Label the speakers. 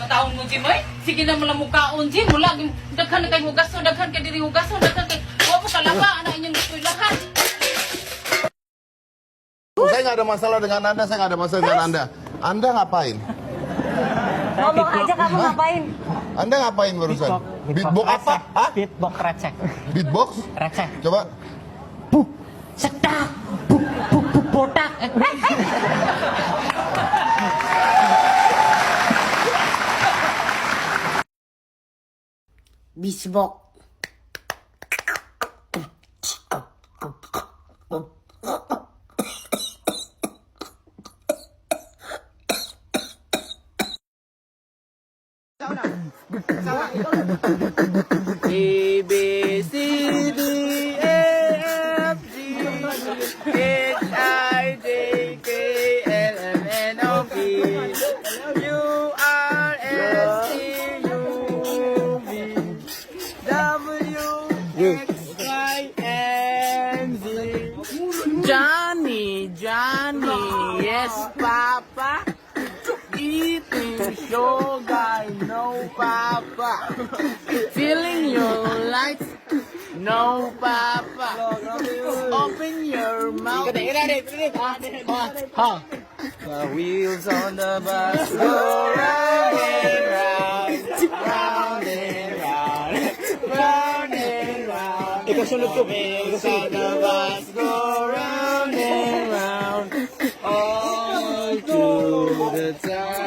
Speaker 1: taon mo, Jim, ay? Sige na mula mukhaon, Jim. Mula, daghan na kayo hugason, daghan kayo diri hugason, daghan kayo. Huwag mo kalaba, anak inyong gusto'y lahat.
Speaker 2: Saya nggak ada masalah dengan Anda, saya nggak ada masalah dengan Anda. Anda ngapain?
Speaker 3: Ngomong aja kamu ngapain?
Speaker 2: Anda ngapain barusan? Beatbox apa? Hah?
Speaker 4: Beatbox receh.
Speaker 2: Beatbox?
Speaker 4: Receh.
Speaker 2: Coba.
Speaker 4: Sedak. Buk botak.
Speaker 3: Bisbok.
Speaker 5: A B C D E F G H I J K L M N O P Q R S T U V W X Y and Z. Johnny, yes, Papa. Eating sugar, no, Papa. Feeling your lights, no, Papa. Open your mouth. The wheels on the bus go round and round, round and round, round and round. The wheels on the bus go round and round, all to the time.